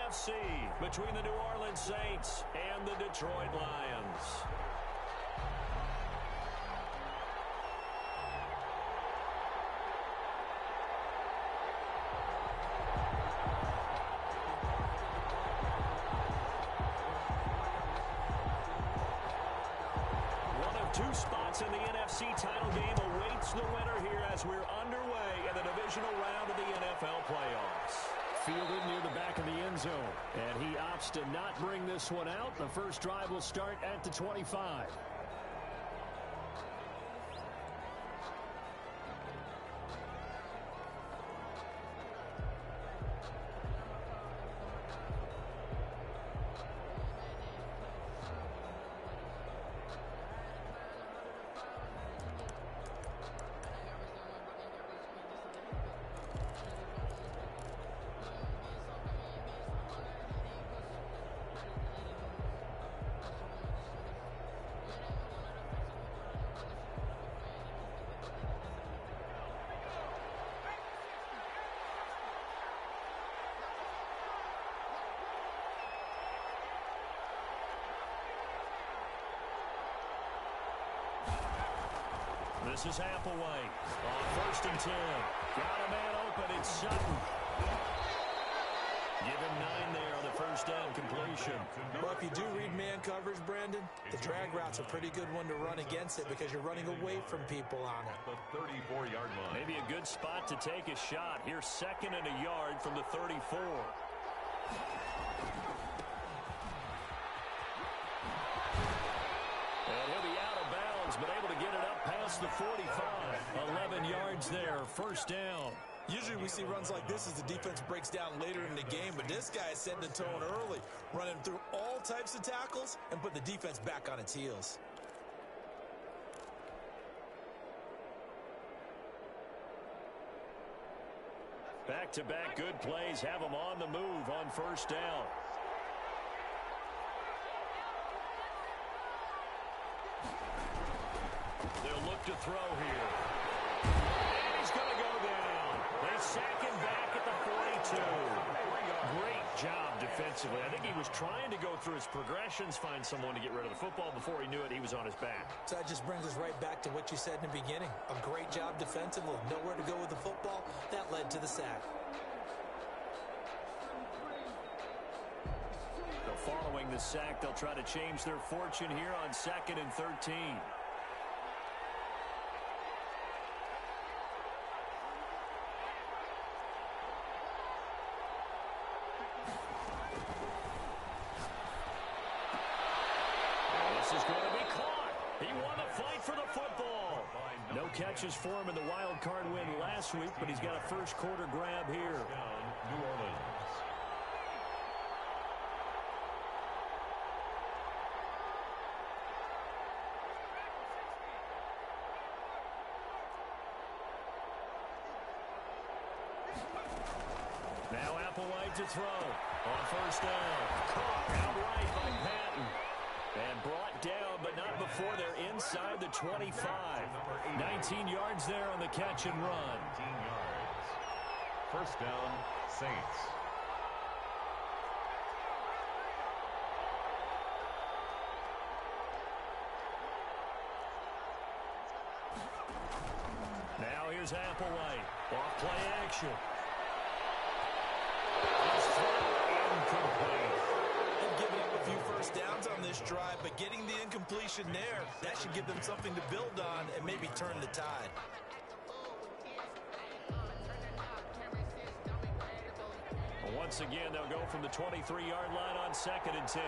NFC between the New Orleans Saints and the Detroit Lions. One of two spots in the NFC title game awaits the winner here as we're underway in the divisional round of the NFL playoffs. Fielded near the back of the end zone, and he opts to not bring this one out. The first drive will start at the 25. This is Applewhite on 1st and 10. Got a man open. It's Sutton. Give him 9 there on the first down completion. Well, if you do read man coverage, Brandon, the drag route's a pretty good one to run against it because you're running away from people on it. The 34-yard line. Maybe a good spot to take a shot. Here's 2nd and a yard from the 34. And he'll be out of bounds, but able to get it up past the 45. 11 yards there, first down. Usually we see runs like this as the defense breaks down later in the game, but this guy is setting the tone early, running through all types of tackles and put the defense back on its heels. Back-to-back good plays have them on the move on first down. They'll look to throw here. And he's going to go down. They sack him back at the 42. Great job defensively. I think he was trying to go through his progressions, find someone to get rid of the football. Before he knew it, he was on his back. So that just brings us right back to what you said in the beginning. A great job defensively. Nowhere to go with the football. That led to the sack. So following the sack, they'll try to change their fortune here on 2nd and 13. Catches for him in the wild card win last week, but he's got a first quarter grab here. New Orleans. Now Applewhite to throw on first down. Caught outright by Patton. And brought down, but not before they're inside the 25. 19 yards there on the catch and run. 19 yards. First down, Saints. Now here's Applewhite. Off play action. Incomplete. Giving up a few first downs on this drive, but getting the incompletion there, that should give them something to build on and maybe turn the tide. Well, once again, they'll go from the 23-yard line on 2nd and 10.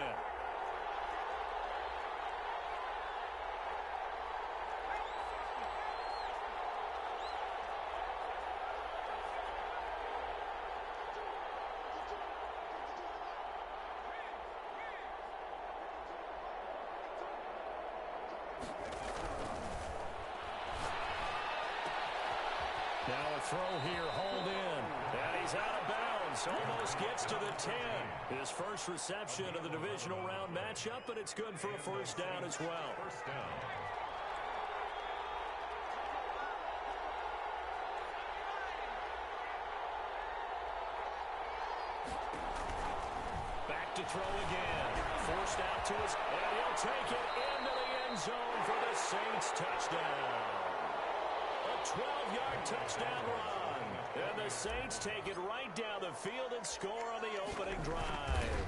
Now a throw here, hold in. And he's out of bounds. Almost gets to the 10. His first reception of the divisional round matchup, but it's good for a first down as well. First down. to throw again. Forced out to his, and he'll take it into the end zone for the Saints touchdown. A 12-yard touchdown run. And the Saints take it right down the field and score on the opening drive.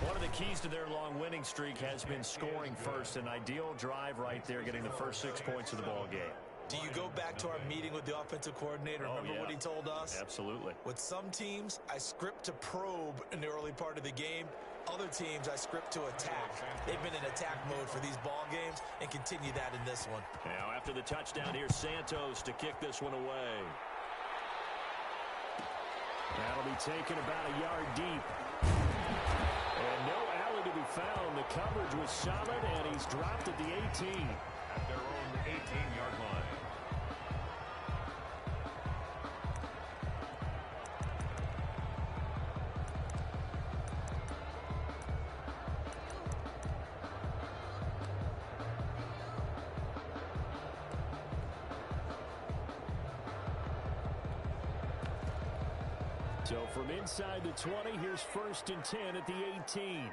One of the keys to their long winning streak has been scoring first. An ideal drive right there, getting the first 6 points of the ball game. Do you go back to our meeting with the offensive coordinator? Remember what he told us? Absolutely. With some teams, I script to probe in the early part of the game. Other teams, I script to attack. They've been in attack mode for these ball games and continue that in this one. Now after the touchdown, here's Santos to kick this one away. That'll be taken about a yard deep. And no alley to be found. The coverage was solid, and he's dropped at the 18. At their own 18-yard line. So from inside the 20, here's 1st and 10 at the 18.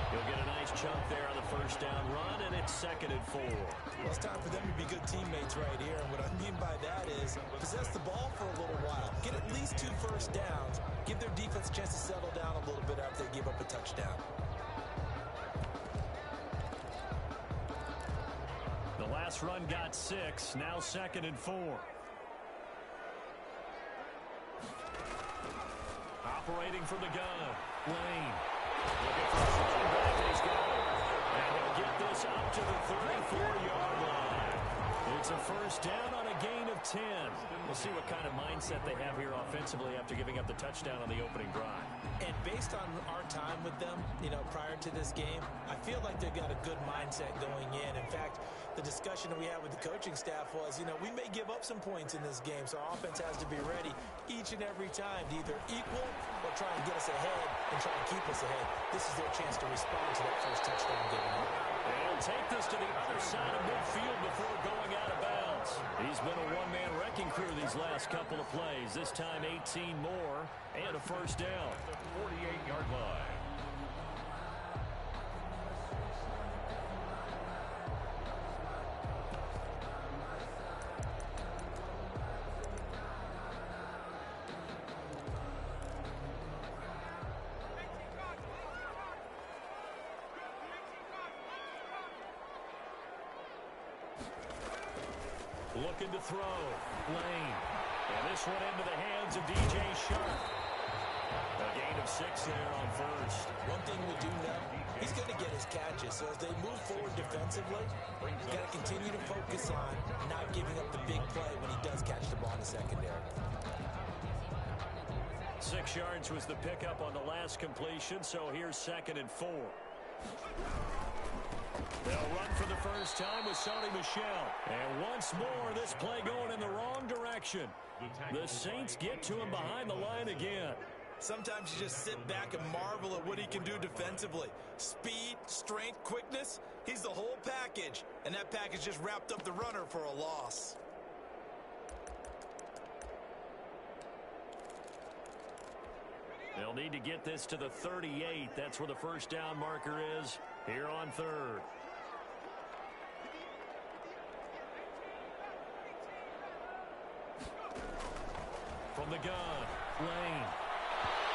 He'll get a nice chunk there on the first down run, and it's 2nd and 4. Well, it's time for them to be good teammates right here. And what I mean by that is possess the ball for a little while. Get at least 2 first downs. Give their defense a chance to settle down a little bit after they give up a touchdown. The last run got 6. Now 2nd and 4. Operating from the gun. Lane. Looking for a strong back, and he's got it. And he'll get this up to the 34-yard line. It's a first down on a gain of 10. We'll see what kind of mindset they have here offensively after giving up the touchdown on the opening drive. And based on our time with them, prior to this game, I feel like they've got a good mindset going in. In fact, the discussion that we had with the coaching staff was, we may give up some points in this game, so our offense has to be ready each and every time to either equal or try and get us ahead and try and keep us ahead. This is their chance to respond to that first touchdown given up. They'll take this to the other side of midfield before going out of bounds. He's been a one-man wrecking crew these last couple of plays. This time 18 more and a first down. The 48-yard line. Looking to throw. Lane. And this one into the hands of DJ Sharp. A gain of 6 there on first. One thing we do know, he's going to get his catches. So as they move forward defensively, you got to continue to focus on not giving up the big play when he does catch the ball in the secondary. 6 yards was the pickup on the last completion, so here's 2nd and 4. They'll run for the first time with Sonny Michel. And once more, this play going in the wrong direction. The Saints get to him behind the line again. Sometimes you just sit back and marvel at what he can do defensively. Speed, strength, quickness, he's the whole package. And that package just wrapped up the runner for a loss. They'll need to get this to the 38. That's where the first down marker is here on 3rd. From the gun, Lane.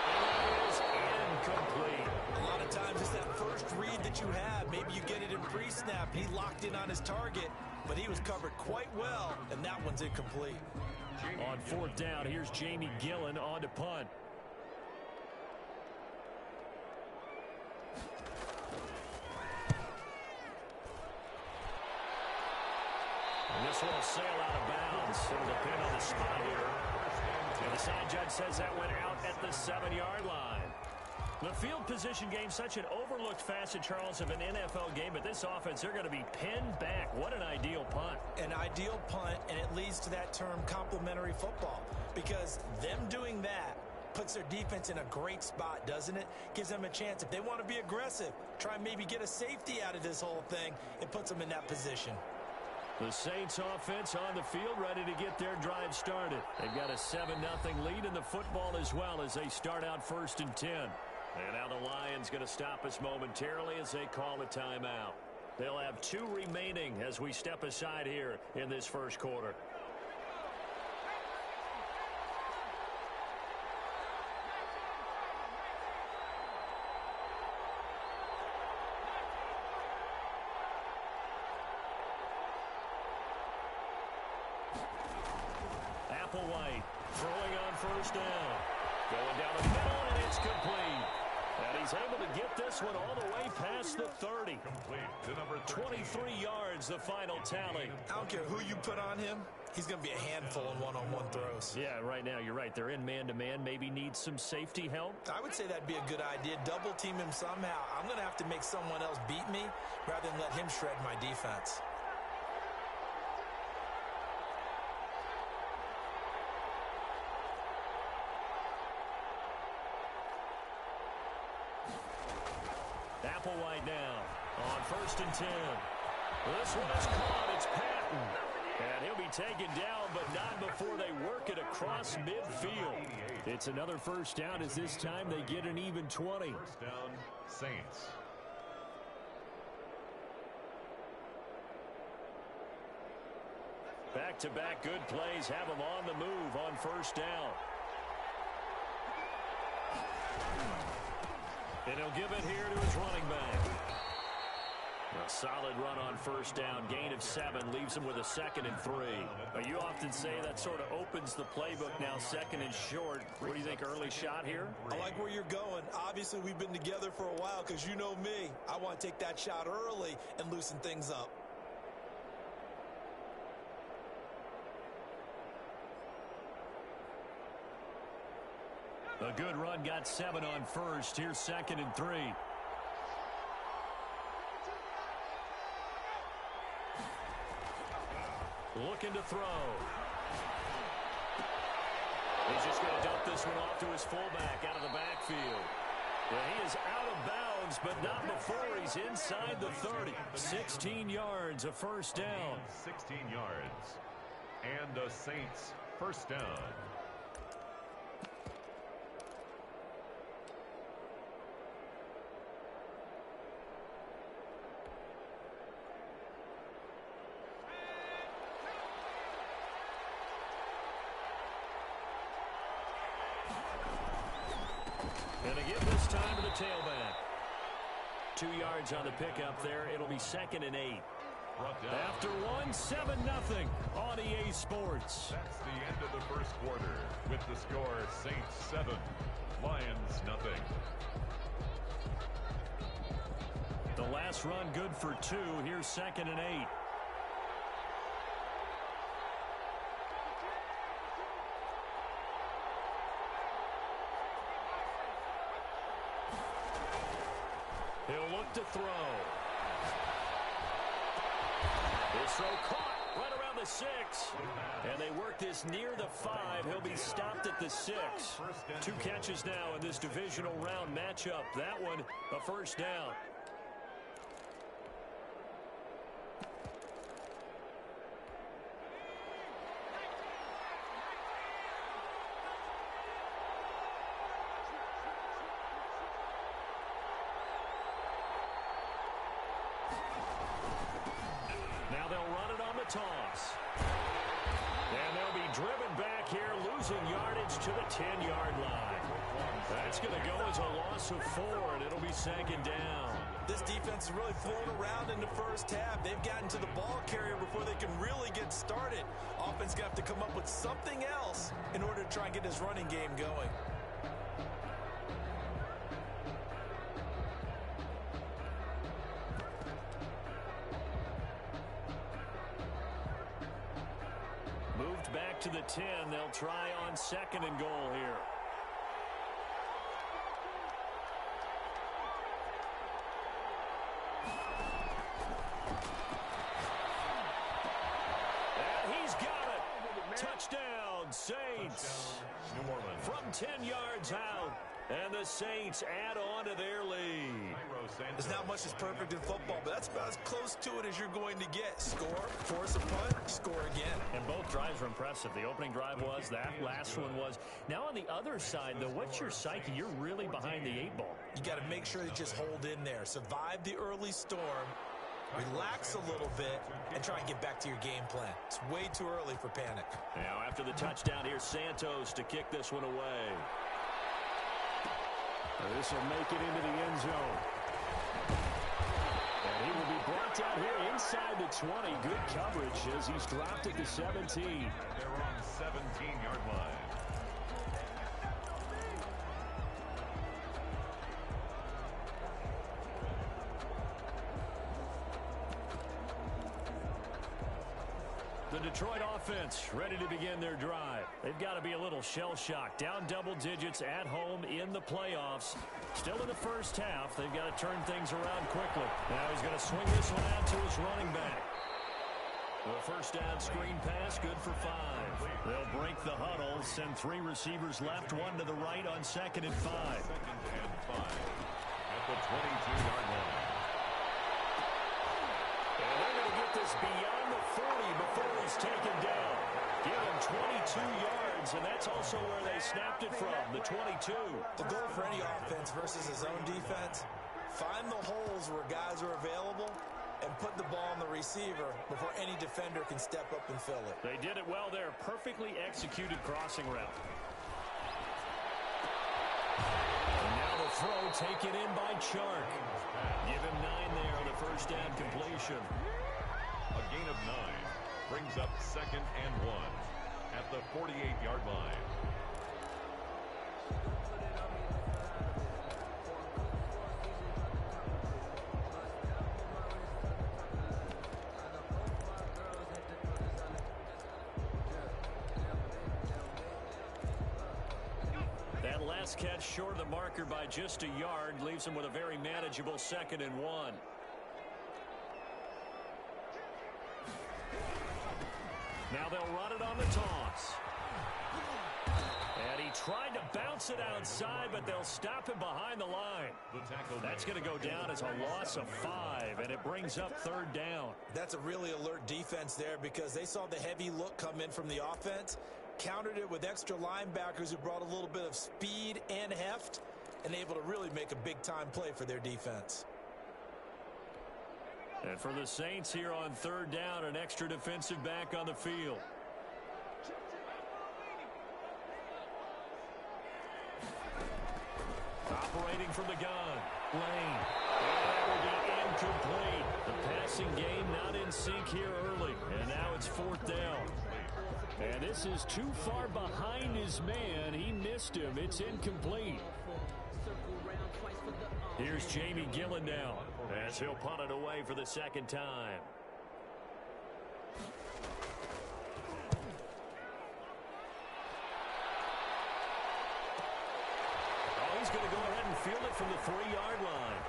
It is incomplete. A lot of times it's that first read that you have. Maybe you get it in pre-snap. He locked in on his target, but he was covered quite well, and that one's incomplete. On 4th down, here's Jamie Gillen on to punt. And this one will sail out of bounds. It'll depend on the spot here. And the side judge says that went out at the 7-yard line. The field position game, such an overlooked facet, Charles, of an NFL game, but this offense, they're going to be pinned back. What an ideal punt. An ideal punt, and it leads to that term complementary football, because them doing that puts their defense in a great spot, doesn't it? Gives them a chance. If they want to be aggressive, try and maybe get a safety out of this whole thing, it puts them in that position. The Saints offense on the field, ready to get their drive started. They've got a 7-0 lead in the football as well as they start out 1st and 10. And now the Lions going to stop us momentarily as they call a timeout. They'll have 2 remaining as we step aside here in this first quarter. White throwing on 1st down. Going down the middle, and it's complete. And he's able to get this one all the way past the 30. Complete to number 23 yards, the final tally. I don't care who you put on him. He's going to be a handful in one-on-one throws. Yeah, right now, you're right. They're in man-to-man. Maybe need some safety help. I would say that'd be a good idea. Double team him somehow. I'm going to have to make someone else beat me rather than let him shred my defense. Applewhite now on 1st and 10. This one is caught. It's Patton. And he'll be taken down, but not before they work it across midfield. It's another 1st down as this time they get an even 20. 1st down, Saints. Back-to-back good plays have him on the move on 1st down. And he'll give it here to his running back. A solid run on 1st down. Gain of 7 leaves him with a 2nd and 3. You often say that sort of opens the playbook now, 2nd and short. What do you think, early shot here? I like where you're going. Obviously, we've been together for a while because you know me. I want to take that shot early and loosen things up. A good run, got 7 on 1st. Here's 2nd and 3. Looking to throw. He's just going to dump this one off to his fullback out of the backfield. Well, he is out of bounds, but not before he's inside the 30. 16 yards, a 1st down. 16 yards. And the Saints 1st down. And again this time to the tailback. 2 yards on the pickup there. It'll be 2nd and 8. After one, 7-0 on EA Sports. That's the end of the 1st quarter with the score Saints 7, Lions nothing. The last run good for 2. Here's 2nd and 8. He'll look to throw. This throw caught right around the 6. And they work this near the 5. He'll be stopped at the 6. 2 catches now in this divisional round matchup. That one, a 1st down. Toss. And they'll be driven back here, losing yardage to the 10-yard line. That's going to go as a loss of 4, and it'll be 2nd down. This defense is really thrown around in the 1st half. They've gotten to the ball carrier before they can really get started. Offense going to have to come up with something else in order to try and get this running game going. Back to the 10. They'll try on 2nd and goal here. And he's got it. Touchdown, Saints. Touchdown, New Orleans. From 10 yards out. And the Saints add on to their lead. There's not much that's perfect in football, but that's about as close to it as you're going to get. Score, force a punt, score again. And both drives were impressive. The opening drive was, that last one was. Now on the other side, though, what's your psyche? You're really behind the 8-ball. You got to make sure you just hold in there. Survive the early storm, relax a little bit, and try and get back to your game plan. It's way too early for panic. Now after the touchdown, here's Santos to kick this one away. This will make it into the end zone. And he will be brought down here inside the 20. Good coverage as he's dropped at the 17. They're on the 17-yard line. The Detroit offense ready to begin their drive. They've got to be a little shell-shocked. Down double digits at home in the playoffs. Still in the first half. They've got to turn things around quickly. Now he's going to swing this one out to his running back. The first down screen pass, good for 5. They'll break the huddle, send 3 receivers left, 1 to the right on 2nd and 5. 2nd and 5 at the 22-yard line. And they're going to get this beyond the 40 before he's taken down. Give him 22 yards, and that's also where they snapped it from, the 22. The goal for any offense versus his own defense, find the holes where guys are available and put the ball on the receiver before any defender can step up and fill it. They did it well there. Perfectly executed crossing route. And now the throw taken in by Chark. Give him 9 there on the first down completion. A gain of 9 brings up 2nd and 1 at the 48-yard line. That last catch short of the marker by just a yard leaves him with a very manageable 2nd and 1. Now they'll run it on the toss. And he tried to bounce it outside, but they'll stop him behind the line. That's going to go down as a loss of 5, and it brings up 3rd down. That's a really alert defense there because they saw the heavy look come in from the offense, countered it with extra linebackers who brought a little bit of speed and heft, and able to really make a big-time play for their defense. And for the Saints here on 3rd down, an extra defensive back on the field. Operating from the gun, Lane. And that will be incomplete. The passing game not in sync here early. And now it's 4th down. And this is too far behind his man. He missed him. It's incomplete. Here's Jamie Gillen now as he'll punt it away for the 2nd time. Oh, he's going to go ahead and field it from the 3-yard line.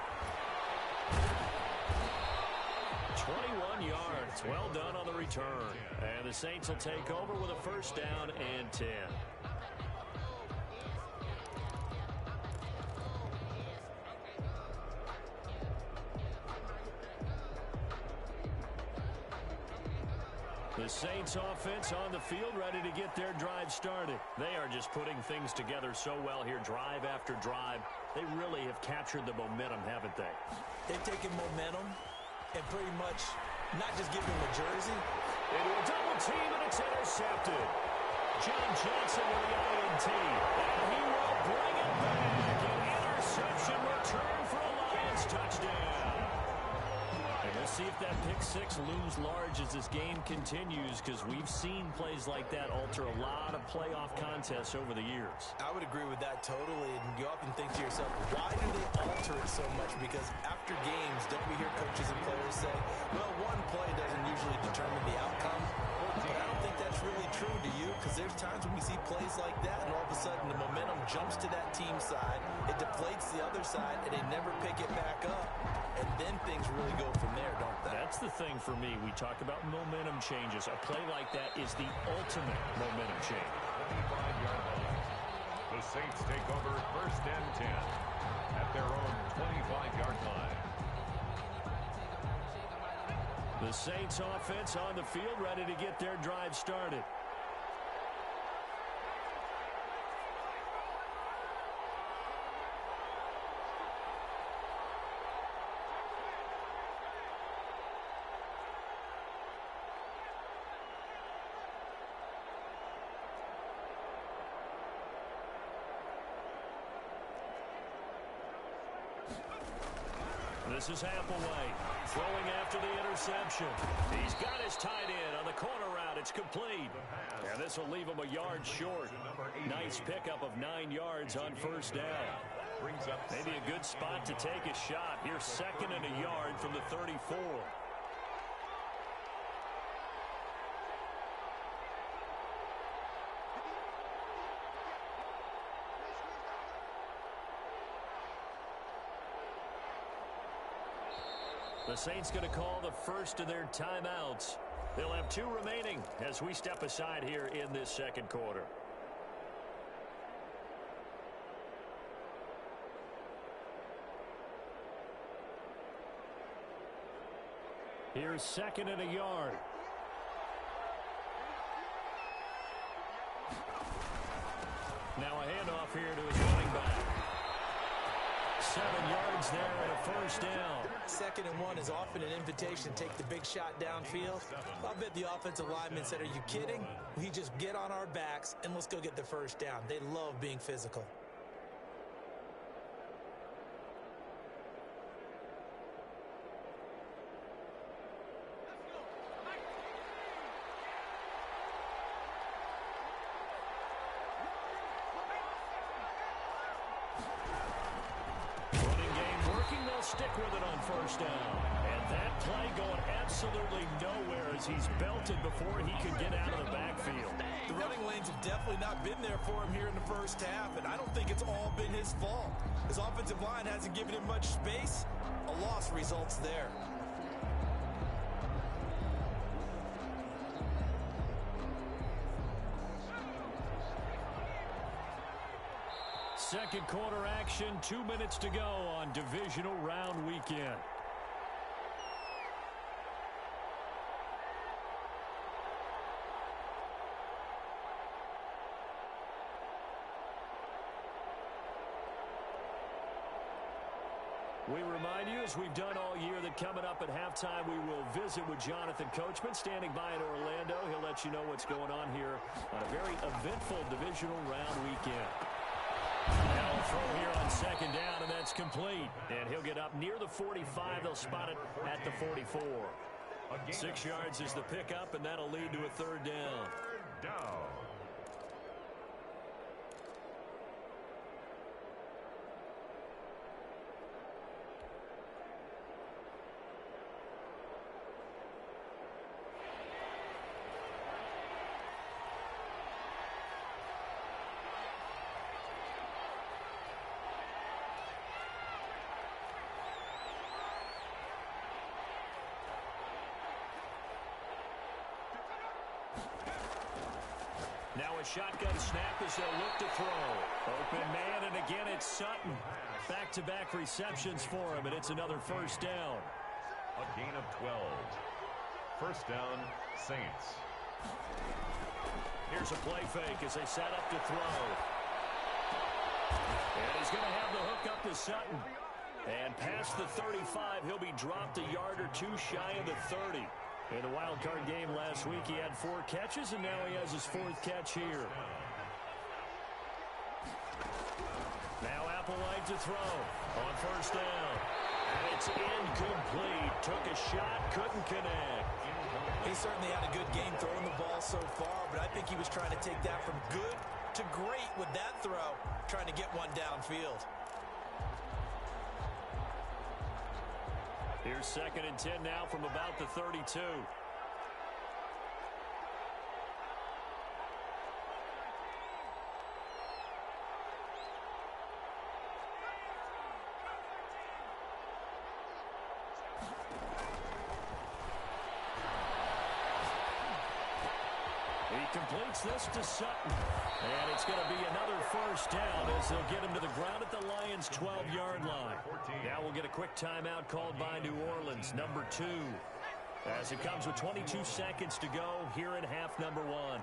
21 yards. Well done on the return. And the Saints will take over with a first down and 10. The Saints offense on the field ready to get their drive started. They are just putting things together so well here, drive after drive. They really have captured the momentum, haven't they? They've taken momentum and pretty much not just given him a jersey. Into a double team, and it's intercepted. John Johnson with the INT. And he will bring it back. An interception return for a Lions touchdown. And we'll see if that pick 6 looms large as this game continues, because we've seen plays like that alter a lot of playoff contests over the years. I would agree with that totally. And you often think to yourself, why do they alter it so much? Because after games, don't we hear coaches and players say, well, one play doesn't usually determine the outcome. But I don't think that's really true, do you? Because there's times when we see plays like that, and all of a sudden the momentum jumps to that team side, it deflates the other side, and they never pick it back up. And then things really go from there, don't they? That's the thing for me. We talk about momentum changes. A play like that is the ultimate momentum change. The The Saints take over 1st and 10 at their own 25-yard line. The Saints offense on the field, ready to get their drive started. This is Applewhite throwing after the interception. He's got his tight end on the corner route. It's complete. And this will leave him a yard short. Nice pickup of 9 yards on 1st down. Maybe a good spot to take a shot. Here's 2nd and a yard from the 34. The Saints going to call the first of their timeouts. They'll have 2 remaining as we step aside here in this 2nd quarter. Here's 2nd and a yard. Now a handoff here to his running back. 7 yards there and a 1st down. 2nd and 1 is often an invitation to take the big shot downfield. I bet the offensive lineman said, are you kidding? We just get on our backs and let's go get the 1st down. They love being physical. Stick with it on 1st down. And that play going absolutely nowhere as he's belted before he could get out of the backfield. The running lanes have definitely not been there for him here in the 1st half, and I don't think it's all been his fault. His offensive line hasn't given him much space. A loss results there. Second quarter action, 2 minutes to go on divisional round weekend. We remind you, as we've done all year, that coming up at halftime, we will visit with Jonathan Coachman, standing by in Orlando. He'll let you know what's going on here on a very eventful divisional round weekend. Now a throw here on 2nd down, and that's complete. And he'll get up near the 45. They'll spot it at the 44. 6 yards is the pickup, and that'll lead to a 3rd down. Now a shotgun snap as they'll look to throw. Open man, and again it's Sutton. Back-to-back receptions for him, and it's another 1st down. A gain of 12. 1st down, Saints. Here's a play fake as they set up to throw. And he's going to have the hook up to Sutton. And past the 35, he'll be dropped a yard or 2 shy of the 30. In the wild card game last week, he had 4 catches, and now he has his 4th catch here. Now Applewhite to throw on 1st down. And it's incomplete. Took a shot, couldn't connect. He certainly had a good game throwing the ball so far, but I think he was trying to take that from good to great with that throw, trying to get one downfield. Here's 2nd and 10 now from about the 32. He completes this to Sutton. And it's going to be another first down as they'll get him to the ground at the Lions' 12-yard line. Now we'll get a quick timeout called by New Orleans, number 2. As it comes with 22 seconds to go here in half number 1.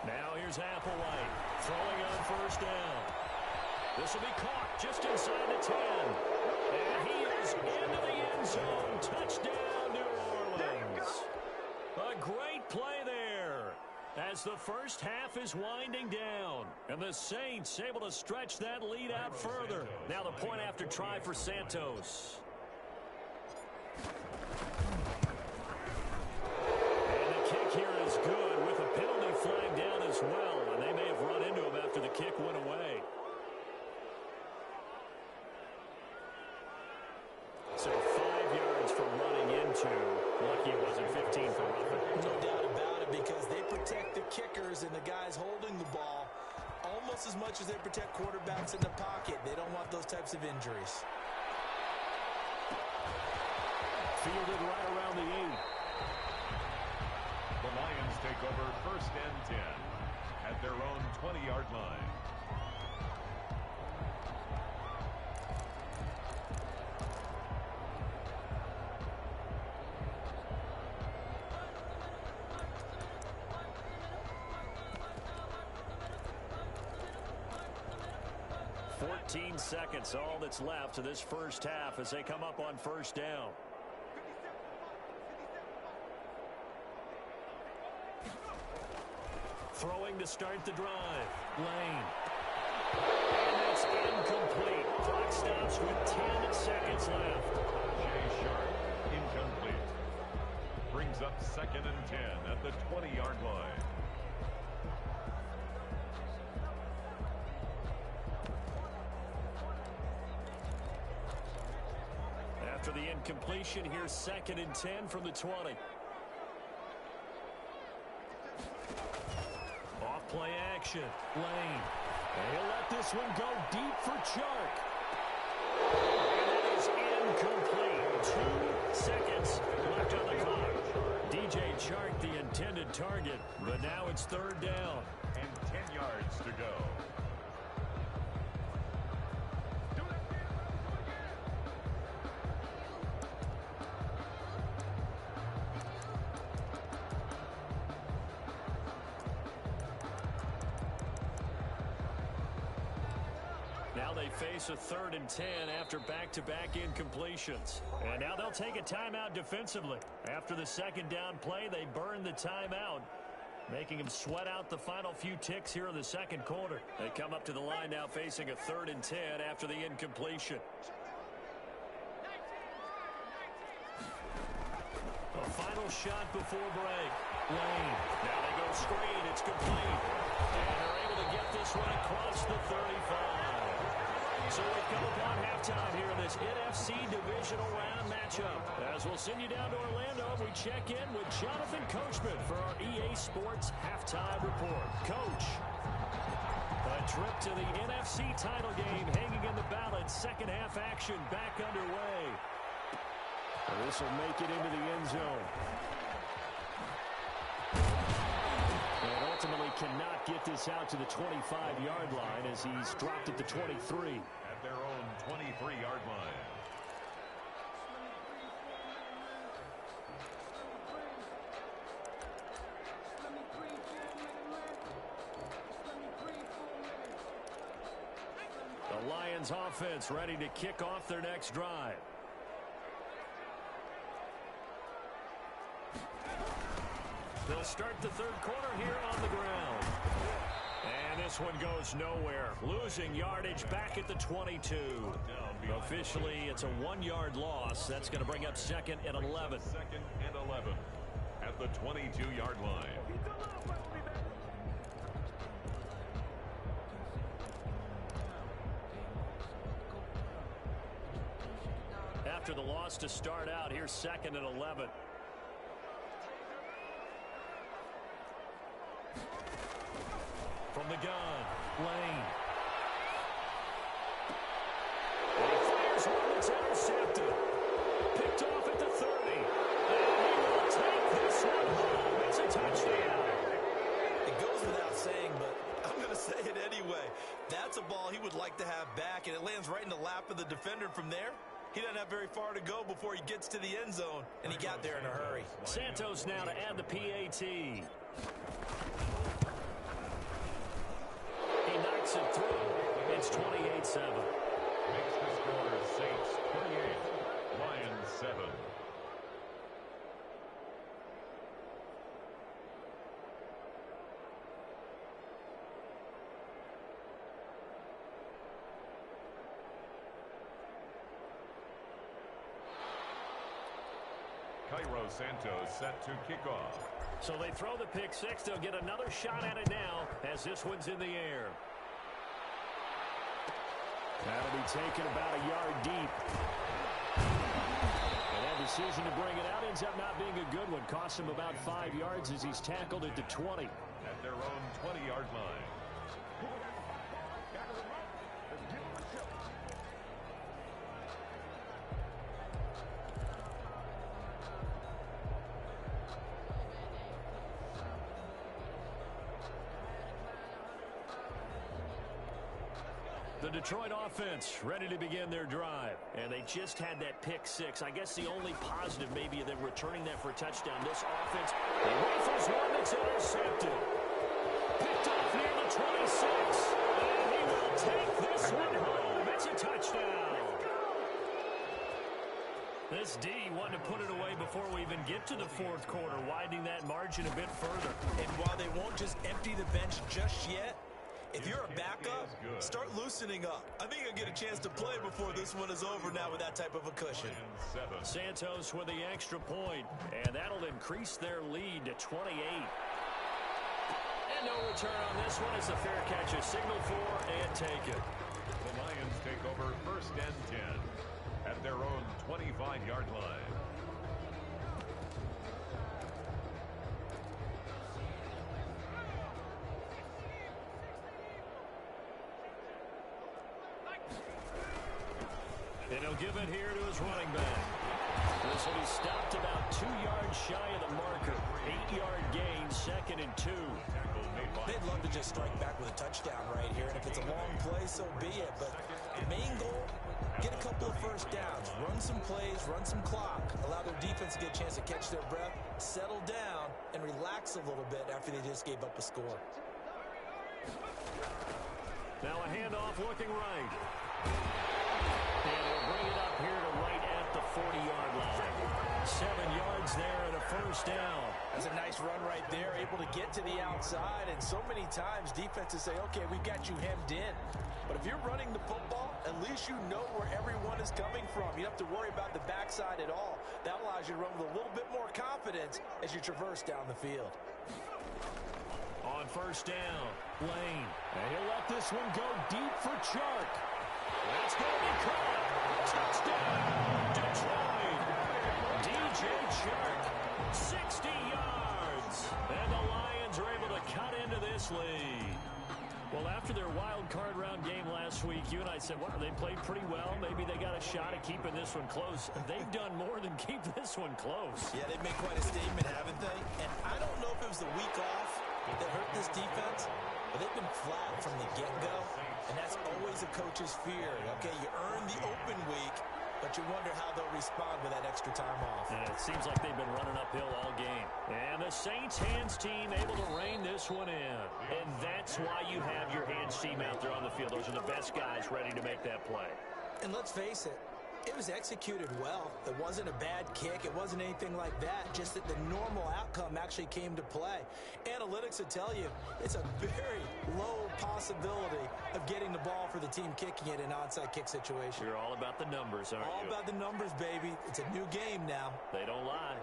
Now here's Applewhite throwing on first down. This will be caught just inside the 10. And he is into the end zone. Touchdown, New Orleans. A great play there as the first half is winding down. And the Saints able to stretch that lead out further. Now the point after try for Santos. And the kick here is good with a penalty flag down as well. And they may have run into him after the kick went away. So 5 yards for running into. Lucky it wasn't 15 for roughing. No doubt about it, because they protect the kickers and the guys holding the ball almost as much as they protect quarterbacks in the pocket. They don't want those types of injuries. Fielded right around the 8. The Lions take over first and 10 at their own 20-yard line. Seconds, all that's left to this first half as they come up on first down. Throwing to start the drive. Lane. And it's incomplete. Clock stops with 10 seconds left. Jay Sharp, incomplete. Brings up second and 10 at the 20-yard line. After the incompletion, here's second and 10 from the 20. Off play action. Lane. He'll let this one go deep for Chark. And it is incomplete. 2 seconds left on the clock. DJ Chark, the intended target, but now it's third down. And 10 yards to go. Now they face a third and 10 after back-to-back incompletions. And now they'll take a timeout defensively. After the second down play, they burn the timeout, making them sweat out the final few ticks here in the second quarter. They come up to the line now facing a third and 10 after the incompletion. A final shot before break. Lane. Now they go screen. It's complete. And they're able to get this one across the 35. So we've come upon halftime here in this NFC Divisional Round matchup. As we'll send you down to Orlando, we check in with Jonathan Coachman for our EA Sports Halftime Report. Coach, a trip to the NFC title game hanging in the balance. Second half action back underway. This will make it into the end zone. And ultimately cannot get this out to the 25-yard line as he's dropped at the 23. At their own 23-yard line. The Lions offense ready to kick off their next drive. They'll start the third quarter here on the ground. And this one goes nowhere. Losing yardage back at the 22. Officially, it's a 1-yard loss. That's going to bring up second and 11. Second and 11 at the 22-yard line. After the loss to start out, here's second and 11. From from the gun. Lane. And he fires one that's intercepted. Picked off at the 30. And he will take this one home. It's a touchdown. It goes without saying, but I'm going to say it anyway. That's a ball he would like to have back, and it lands right in the lap of the defender from there. He doesn't have very far to go before he gets to the end zone, and he got there in a hurry. Santos now to add the PAT. He knocks it through. It's 28-7. Makes the score Saints 28, Lions 7. Cairo Santos set to kick off. So they throw the pick six. They'll get another shot at it now as this one's in the air. That'll be taken about a yard deep. And that decision to bring it out ends up not being a good one. Costs him about 5 yards as he's tackled at the 20. At their own 20-yard line. The Detroit offense ready to begin their drive. And they just had that pick six. I guess the only positive maybe of them returning that for a touchdown. This offense, he rifles one that's intercepted. Picked off near the 26. And he will take this one home. It's a touchdown. This D wanted to put it away before we even get to the fourth quarter, widening that margin a bit further. And while they won't just empty the bench just yet, if you're a backup, start loosening up. I think you'll get a chance to play before this one is over now with that type of a cushion. Santos with the extra point, and that'll increase their lead to 28. And no return on this one. It's a fair catch, a signal for, and take it. The Lions take over first and 10 at their own 25-yard line. And he'll give it here to his running back. This will be stopped about 2 yards shy of the marker. 8-yard gain, 2nd and 2. They'd love to just strike back with a touchdown right here, and if it's a long play, so be it. But the main goal, get a couple of first downs, run some plays, run some clock, allow their defense to get a chance to catch their breath, settle down, and relax a little bit after they just gave up a score. Now a handoff looking right. And he'll bring it up here to right at the 40-yard line. 7 yards there and a first down. That's a nice run right there, able to get to the outside. And so many times defenses say, okay, we've got you hemmed in. But if you're running the football, at least you know where everyone is coming from. You don't have to worry about the backside at all. That allows you to run with a little bit more confidence as you traverse down the field. On first down, Lane. And he'll let this one go deep for Chark. That's going to be caught. Touchdown, Detroit. DJ Chark, 60 yards. And the Lions are able to cut into this lead. Well, after their wild card round game last week, you and I said, well, they played pretty well. Maybe they got a shot at keeping this one close. They've done more than keep this one close. Yeah, they've made quite a statement, haven't they? And I don't know if it was the week off that hurt this defense, but they've been flat from the get-go. And that's always a coach's fear. Okay, you earn the open week, but you wonder how they'll respond with that extra time off. And it seems like they've been running uphill all game. And the Saints hands team able to rein this one in. And that's why you have your hands team out there on the field. Those are the best guys ready to make that play. And let's face it, it was executed well. It wasn't a bad kick. It wasn't anything like that. Just that the normal outcome actually came to play. Analytics will tell you it's a very low possibility of getting the ball for the team kicking it in an onside kick situation. You're all about the numbers, aren't you? All about the numbers, baby. It's a new game now. They don't lie.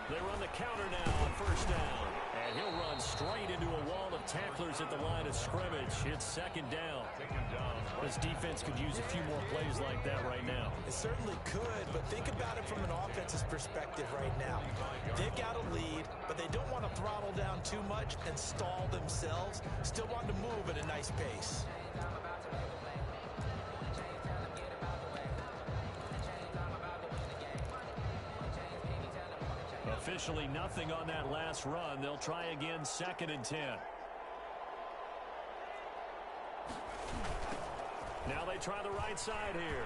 They run the counter now on first down. And he'll run straight into a wall of tacklers at the line of scrimmage. It's second down. This defense could use a few more plays like that right now. It certainly could, but think about it from an offense's perspective right now. They've got a lead, but they don't want to throttle down too much and stall themselves. Still want to move at a nice pace. Officially nothing on that last run. They'll try again, 2nd and 10. Now they try the right side here.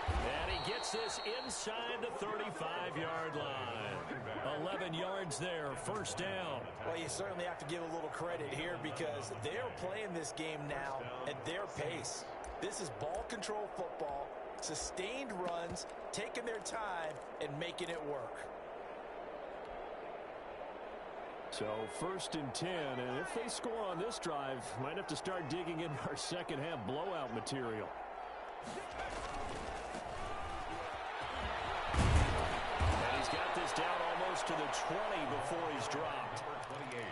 And he gets this inside the 35-yard line. 11 yards there, first down. Well, you certainly have to give a little credit here because they're playing this game now at their pace. This is ball control football, sustained runs, taking their time and making it work. So 1st and 10, and if they score on this drive, might have to start digging into our second half blowout material. And he's got this down almost to the 20 before he's dropped.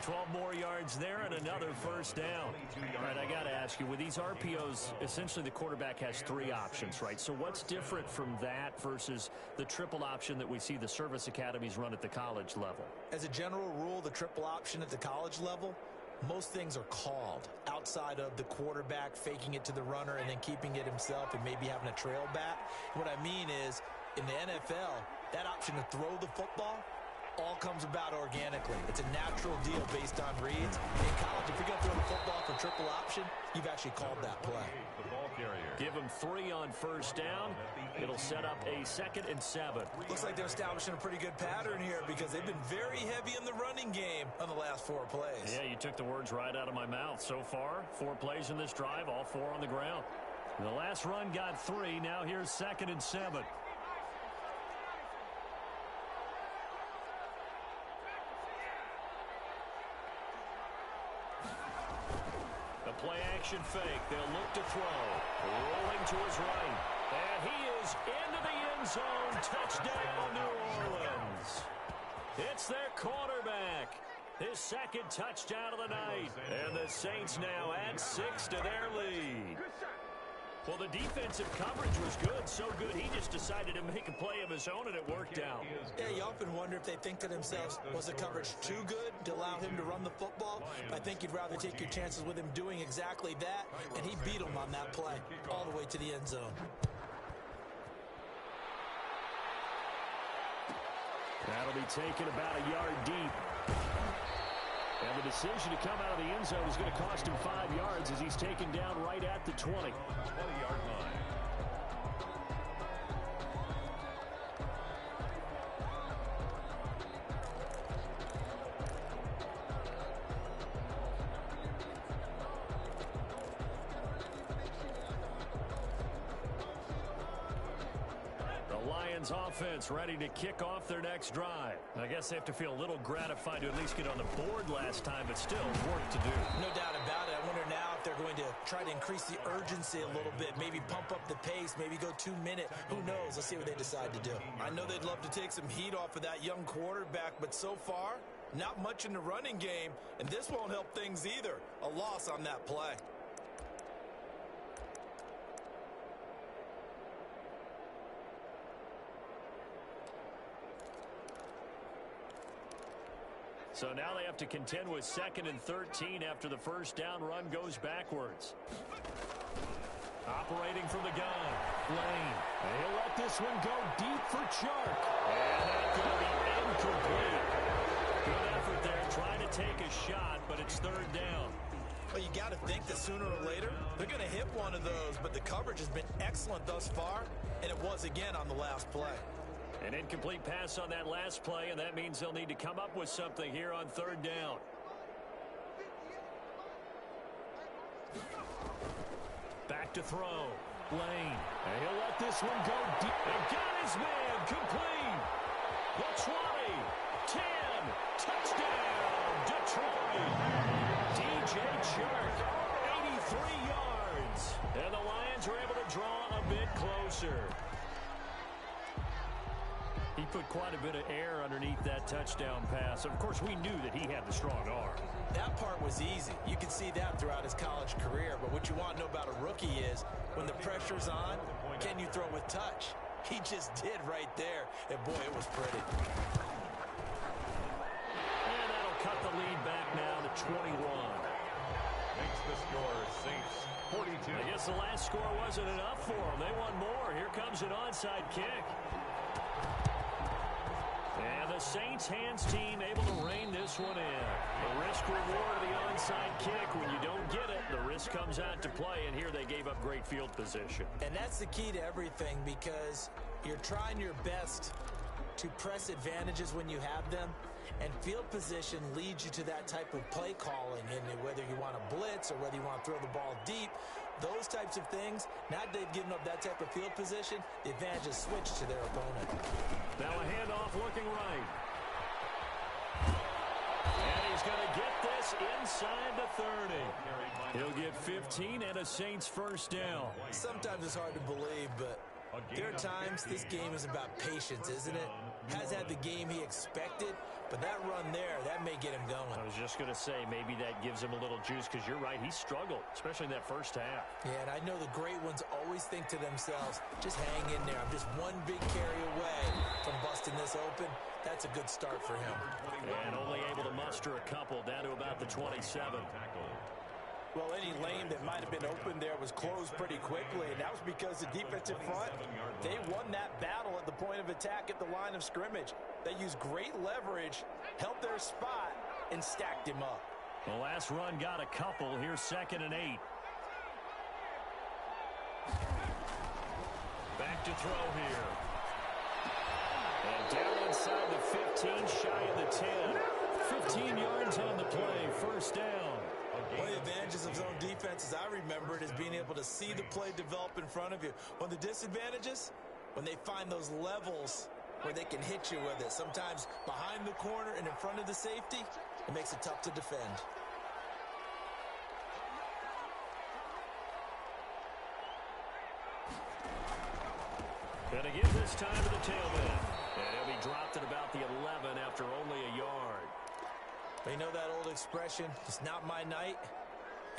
12 more yards there and another first down. All right, I got to ask you, with these RPOs, essentially the quarterback has 3 options, right? So what's different from that versus the triple option that we see the service academies run at the college level? As a general rule, the triple option at the college level, most things are called outside of the quarterback faking it to the runner and then keeping it himself and maybe having a trail back. What I mean is, in the NFL, that option to throw the football all comes about organically. It's a natural deal based on reads. In college, if you're going to throw the football for triple option, you've actually called that play. Give him 3 on first down. It'll set up a 2nd and 7. Looks like they're establishing a pretty good pattern here because they've been very heavy in the running game on the last 4 plays. Yeah, you took the words right out of my mouth. So far, 4 plays in this drive, all 4 on the ground. The last run got 3. Now here's 2nd and 7. Play action fake. They'll look to throw. Rolling to his right. And he is into the end zone. Touchdown, New Orleans. It's their quarterback. His 2nd touchdown of the night. And the Saints now add 6 to their lead. Well, the defensive coverage was good, so good he just decided to make a play of his own, and it worked out. Yeah, you often wonder if they think to themselves, was the coverage too good to allow him to run the football? I think you'd rather take your chances with him doing exactly that, and he beat him on that play all the way to the end zone. That'll be taken about a yard deep. And the decision to come out of the end zone is going to cost him 5 yards as he's taken down right at the 20. 20-yard line. Offense ready to kick off their next drive. I guess they have to feel a little gratified to at least get on the board last time, but still work to do. No doubt about it. I wonder now if they're going to try to increase the urgency a little bit, maybe pump up the pace, maybe go 2 minute. Who knows? Let's see what they decide to do. I know they'd love to take some heat off of that young quarterback, but so far, not much in the running game, and this won't help things either. A loss on that play. So now they have to contend with 2nd and 13 after the first down run goes backwards. Operating from the gun, Lane. He'll let this one go deep for Chark. And that's going to be incomplete. Good effort there, trying to take a shot, but it's 3rd down. Well, you got to think that sooner or later, they're going to hit one of those, but the coverage has been excellent thus far, and it was again on the last play. An incomplete pass on that last play, and that means they'll need to come up with something here on 3rd down. Back to throw. Lane. And he'll let this one go deep. And got his man complete. The 20. 10. Touchdown. Detroit. DJ Chark. 83 yards. And the Lions are able to draw a bit closer. He put quite a bit of air underneath that touchdown pass. Of course, we knew that he had the strong arm. That part was easy. You can see that throughout his college career. But what you want to know about a rookie is when the pressure's on, can you throw with touch? He just did right there. And, boy, it was pretty. And that'll cut the lead back now to 21. Makes the score Saints 42. I guess the last score wasn't enough for them. They want more. Here comes an onside kick. And the Saints hands team able to rein this one in. The risk reward of the onside kick. When you don't get it, the risk comes out to play, and here they gave up great field position. And that's the key to everything, because you're trying your best to press advantages when you have them, and field position leads you to that type of play calling. And whether you want to blitz or whether you want to throw the ball deep, those types of things, now they've given up that type of field position, the advantage is switched to their opponent. Now a handoff looking right. And he's going to get this inside the 30. He'll get 15 and a Saints first down. Sometimes it's hard to believe, but there are times this game is about patience, isn't it? Has had the game he expected, but that run there, that may get him going. I was just going to say, maybe that gives him a little juice, because you're right, he struggled, especially in that first half. Yeah, and I know the great ones always think to themselves, just hang in there. I'm just one big carry away from busting this open. That's a good start for him. And only able to muster a couple down to about the 27. Well, any lane that might have been open there was closed pretty quickly, and that was because the defensive front, they won that battle at the point of attack at the line of scrimmage. They used great leverage, held their spot, and stacked him up. The last run got a couple. Here's 2nd and 8. Back to throw here. And down inside the 15, shy of the 10. 15 yards on the play, first down. One of the advantages of zone defense, as I remember it, is being able to see the play develop in front of you. One of the disadvantages, when they find those levels where they can hit you with it, sometimes behind the corner and in front of the safety, it makes it tough to defend. And again this time to the tailback. And he'll be dropped at about the 11 after only a yard. You know that old expression, it's not my night?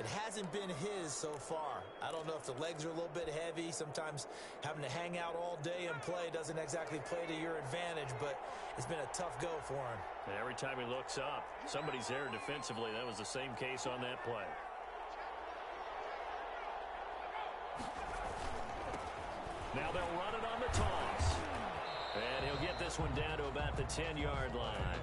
It hasn't been his so far. I don't know if the legs are a little bit heavy. Sometimes having to hang out all day and play doesn't exactly play to your advantage, but it's been a tough go for him. And every time he looks up, somebody's there defensively. That was the same case on that play. Now they'll run it on the toss. And he'll get this one down to about the 10-yard line.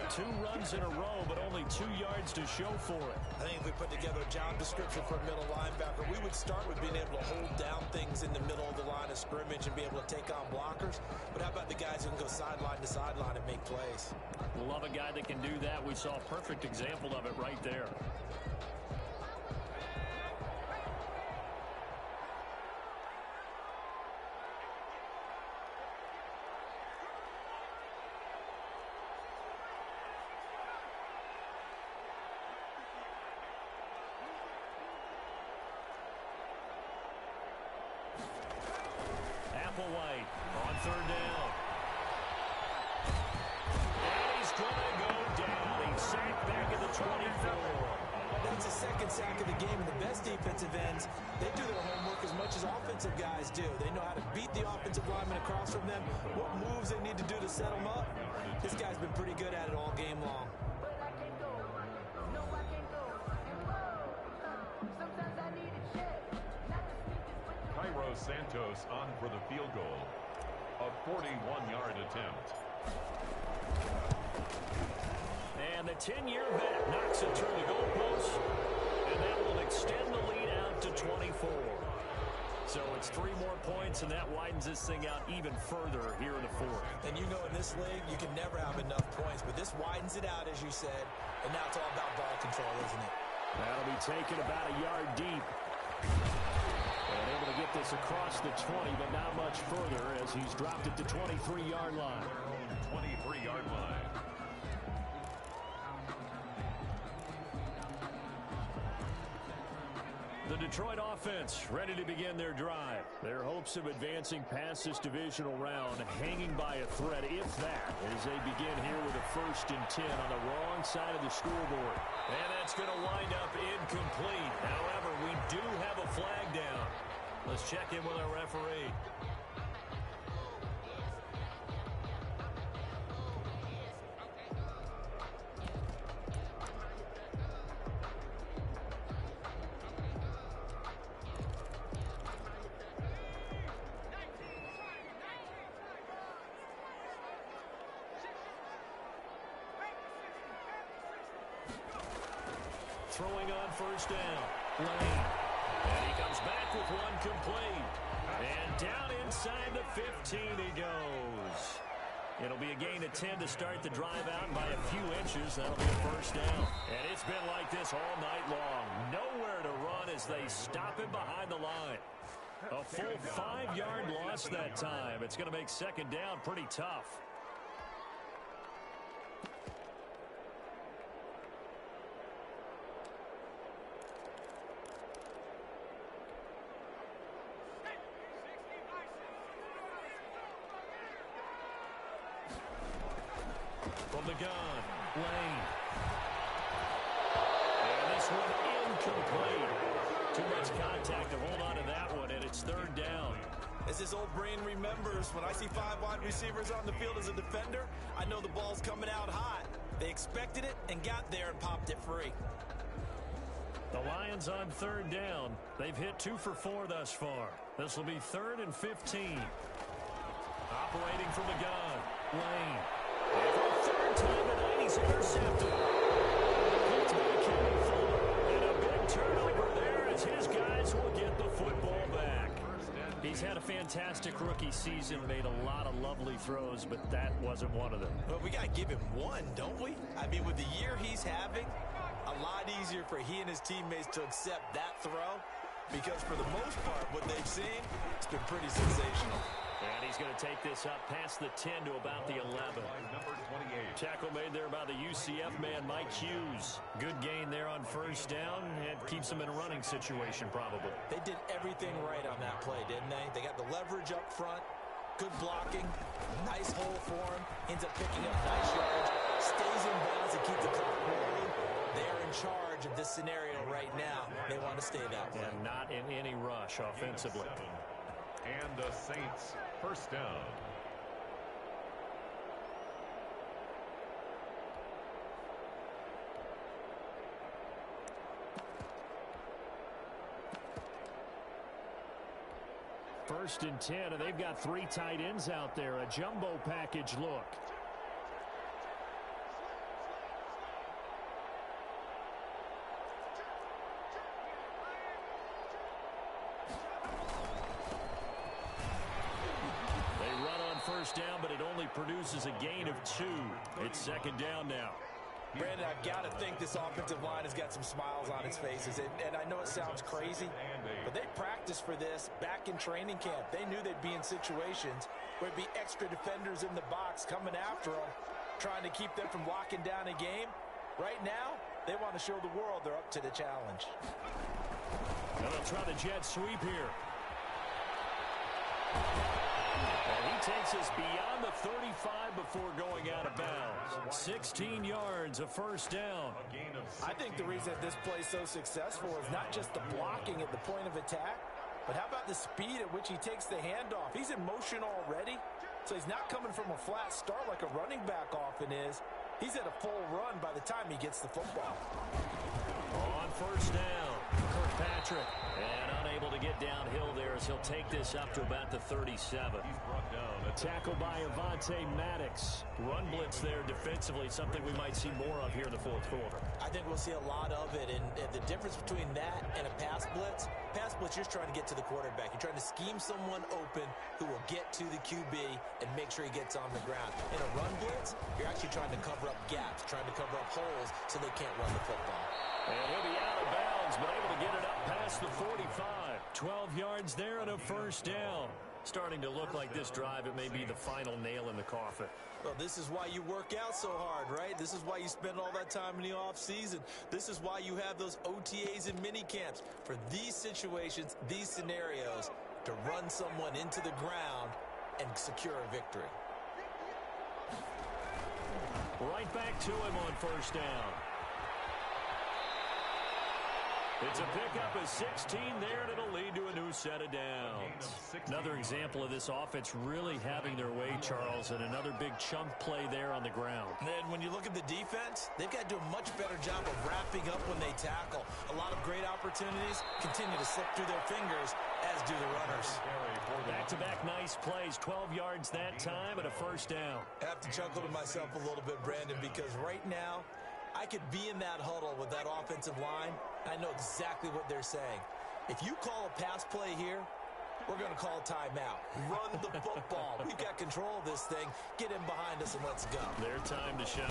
2 runs in a row, but only 2 yards to show for it. I think if we put together a job description for a middle linebacker, we would start with being able to hold down things in the middle of the line of scrimmage and be able to take on blockers. But how about the guys who can go sideline to sideline and make plays? Love a guy that can do that. We saw a perfect example of it right there. White on 3rd down. And he's going to go down. He's sacked back at the 24. That's the second sack of the game, and the best defensive ends, they do their homework as much as offensive guys do. They know how to beat the offensive lineman across from them, what moves they need to do to set them up. This guy's been pretty good at it all game long. Santos on for the field goal. A 41-yard attempt. And the 10-year vet knocks it through the goalpost. And that will extend the lead out to 24. So it's 3 more points, and that widens this thing out even further here in the 4th. And you know in this league, you can never have enough points. But this widens it out, as you said. And now it's all about ball control, isn't it? That'll be taken about a yard deep. And able to get this across the 20, but not much further as he's dropped it to 23-yard line. 23-yard line. The Detroit offense ready to begin their drive. Their hopes of advancing past this divisional round hanging by a thread, if that, as they begin here with a 1st and 10 on the wrong side of the scoreboard. And that's going to wind up incomplete. However, we do have a flag down. Let's check in with our referee. Throwing on 1st down. Lane. And he comes back with one complete. And down inside the 15 he goes. It'll be a gain of 10 to start the drive out, and by a few inches, that'll be a 1st down. And it's been like this all night long. Nowhere to run as they stop him behind the line. A full 5-yard loss that time. It's going to make 2nd down pretty tough. From the gun, Lane. And this one incomplete. Too much contact to hold on to that one, and it's 3rd down. As his old brain remembers, when I see 5 wide receivers on the field as a defender, I know the ball's coming out hot. They expected it and got there and popped it free. The Lions on 3rd down. They've hit 2 for 4 thus far. This will be 3rd and 15. Operating from the gun, Lane. And for the 3rd time tonight, he's intercepted. It's by Kevin Fuller. And a big turnover there as his guys will get the football back. He's had a fantastic rookie season, made a lot of lovely throws, but that wasn't one of them. Well, we got to give him one, don't we? I mean, with the year he's having, a lot easier for he and his teammates to accept that throw, because for the most part, what they've seen, it's been pretty sensational. And he's going to take this up past the 10 to about the 11. Number 28. Tackle made there by the UCF man, Mike Hughes. Good gain there on 1st down, and keeps him in a running situation probably. They did everything right on that play, didn't they? They got the leverage up front, good blocking, nice hole for him, ends up picking up nice yards, stays in bounds and keep the clock rolling. They're in charge of this scenario right now. They want to stay that way. And not in any rush offensively. And the Saints, 1st down. First and 10, and they've got 3 tight ends out there. A jumbo package look. First down, but it only produces a gain of 2. It's 2nd down now. Brandon, I've got to think this offensive line has got some smiles on its faces. And I know it sounds crazy, but they practiced for this back in training camp. They knew they'd be in situations where there'd be extra defenders in the box coming after them, trying to keep them from locking down a game. Right now, they want to show the world they're up to the challenge. Now they'll try the jet sweep here. And he takes us beyond the 35 before going out of bounds. 16 yards, a 1st down. I think the reason this play is so successful is not just the blocking at the point of attack, but how about the speed at which he takes the handoff? He's in motion already, so he's not coming from a flat start like a running back often is. He's at a full run by the time he gets the football. On 1st down, Kirkpatrick. And unable to get downhill there as he'll take this up to about the 37. He's brought down. Tackle by Avonte Maddox. Run blitz there defensively, something we might see more of here in the 4th quarter. I think we'll see a lot of it, and the difference between that and a pass blitz, you're trying to get to the quarterback. You're trying to scheme someone open who will get to the QB and make sure he gets on the ground. In a run blitz, you're actually trying to cover up gaps, trying to cover up holes so they can't run the football. And he'll be out of bounds, but able to get it up past the 45. 12 yards there and a 1st down. Starting to look like this drive, it may be the final nail in the coffin. Well, this is why you work out so hard, right? This is why you spend all that time in the offseason. This is why you have those OTAs and mini camps for these situations, these scenarios, to run someone into the ground and secure a victory. Right back to him on first down. It's a pickup of 16 there, and it'll lead to a new set of downs. Another example of this offense really having their way, Charles, and another big chunk play there on the ground. And when you look at the defense, they've got to do a much better job of wrapping up when they tackle. A lot of great opportunities continue to slip through their fingers, as do the runners. Back-to-back nice plays, 12 yards that time and a first down. I have to chuckle to myself a little bit, Brandon, because right now, I could be in that huddle with that offensive line. I know exactly what they're saying. If you call a pass play here, we're going to call a timeout. Run the football. We've got control of this thing. Get in behind us and let's go. Their time to shine.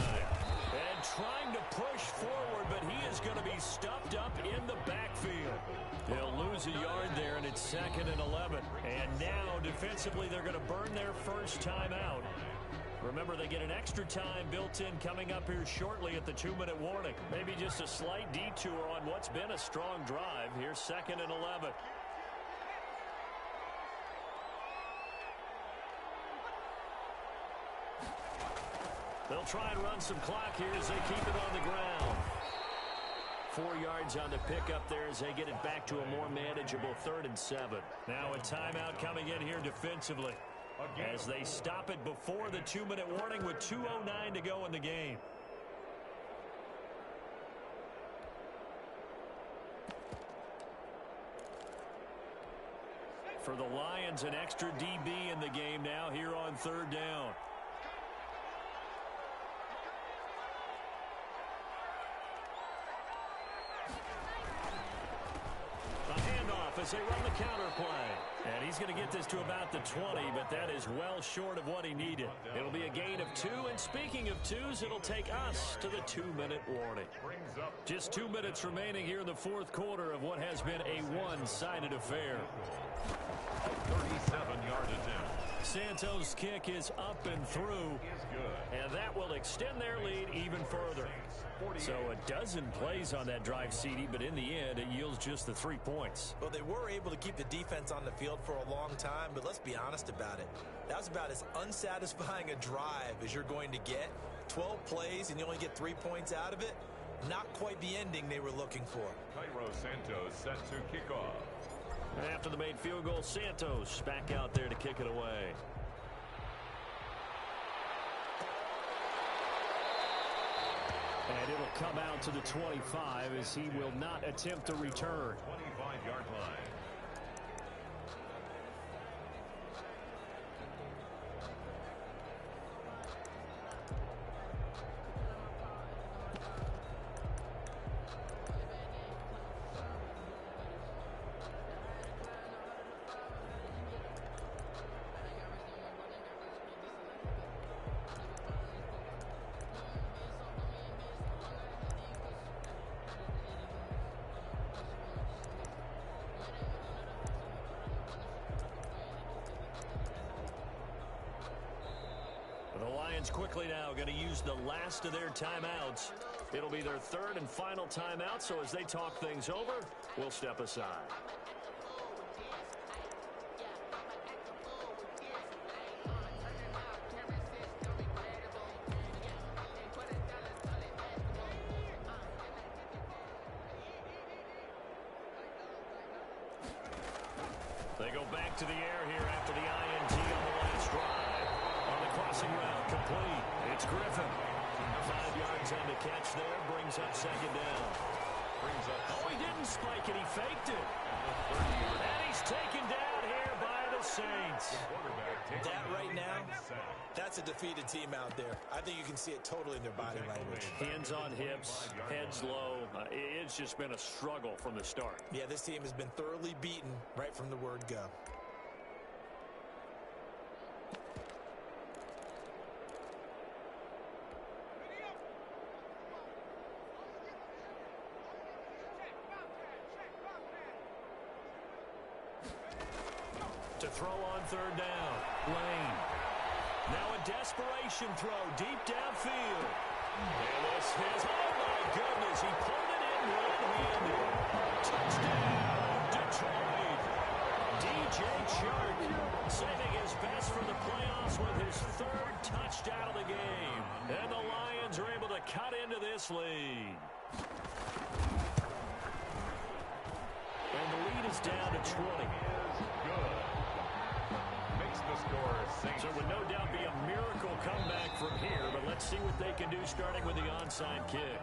And trying to push forward, but he is going to be stuffed up in the backfield. They'll lose a yard there, and it's 2nd and 11. And now, defensively, they're going to burn their first timeout. Remember, they get an extra time built in coming up here shortly at the 2-minute warning. Maybe just a slight detour on what's been a strong drive. Here's 2nd and 11. They'll try and run some clock here as they keep it on the ground. 4 yards on the pickup there as they get it back to a more manageable 3rd and 7. Now a timeout coming in here defensively, as they stop it before the 2-minute warning with 2:09 to go in the game. For the Lions, an extra DB in the game now here on 3rd down. As they run the counter play. And he's going to get this to about the 20, but that is well short of what he needed. It'll be a gain of 2, and speaking of 2s, it'll take us to the 2-minute warning. Just 2 minutes remaining here in the 4th quarter of what has been a one-sided affair. 37-yard attempt. Santos' kick is up and through, and that will extend their lead even further. So a dozen plays on that drive, CD, but in the end, it yields just the 3 points. Well, they were able to keep the defense on the field for a long time, but let's be honest about it. That was about as unsatisfying a drive as you're going to get. 12 plays, and you only get 3 points out of it. Not quite the ending they were looking for. Cairo Santos set to kick off. After the made field goal, Santos back out there to kick it away. And it'll come out to the 25 as he will not attempt to return. 25-yard line. Quickly now going to use the last of their timeouts. It'll be their 3rd and final timeout, so as they talk things over, we'll step aside. They go back to the air here after the INT on the last drive. On the crossing route, complete. It's Griffin. 5 yards on the catch there, brings up 2nd down. Oh, he didn't spike it, he faked it. And he's taken down here by the Saints. That right now, that's a defeated team out there. I think you can see it totally in their body language. Hands on hips, heads low. It's just been a struggle from the start. Yeah, this team has been thoroughly beaten right from the word go. To throw on third down. Lane. Now a desperation throw deep downfield. And this is, oh my goodness, he pulled it in one-handed. Touchdown, Detroit. DJ Chark saving his best for the playoffs with his third touchdown of the game. And the Lions are able to cut into this lead. And the lead is down to 20. Good. Makes the score Saints. So it would no doubt be a miracle comeback from here, but let's see what they can do starting with the onside kick.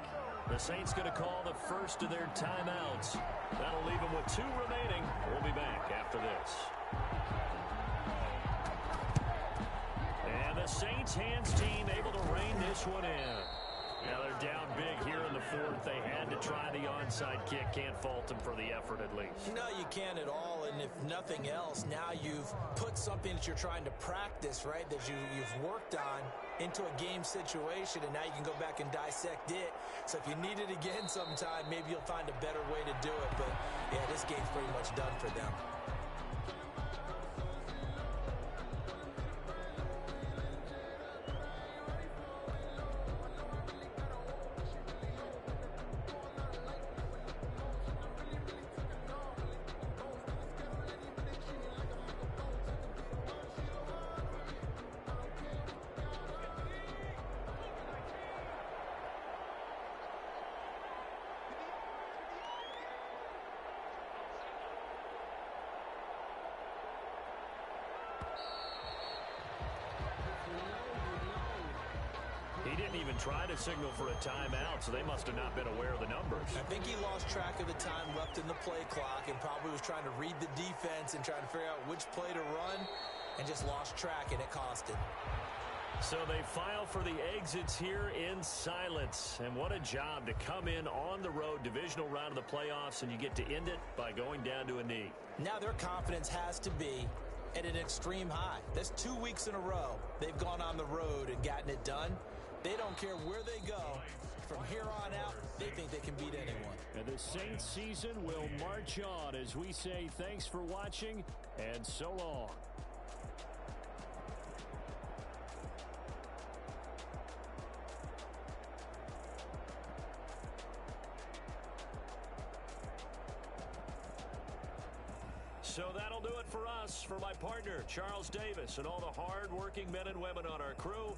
The Saints going to call the first of their timeouts. That'll leave them with 2 remaining. We'll be back after this. And the Saints hands team able to rein this one in. Now they're down big here in the fourth. They had to try the onside kick. Can't fault them for the effort at least. No, you can't at all. And if nothing else, now you've put something that you're trying to practice, right, that you've worked on into a game situation, and now you can go back and dissect it. So if you need it again sometime, maybe you'll find a better way to do it. But, yeah, this game's pretty much done for them. He didn't even try to signal for a timeout, so they must have not been aware of the numbers. I think he lost track of the time left in the play clock and probably was trying to read the defense and trying to figure out which play to run and just lost track, and it cost him. So they file for the exits here in silence. And what a job to come in on the road, divisional round of the playoffs, and you get to end it by going down to a knee. Now their confidence has to be at an extreme high. That's 2 weeks in a row they've gone on the road and gotten it done. They don't care where they go. From here on out, they think they can beat anyone. And the Saints season will march on as we say thanks for watching and so long. So that'll do it for us. For my partner, Charles Davis, and all the hard-working men and women on our crew,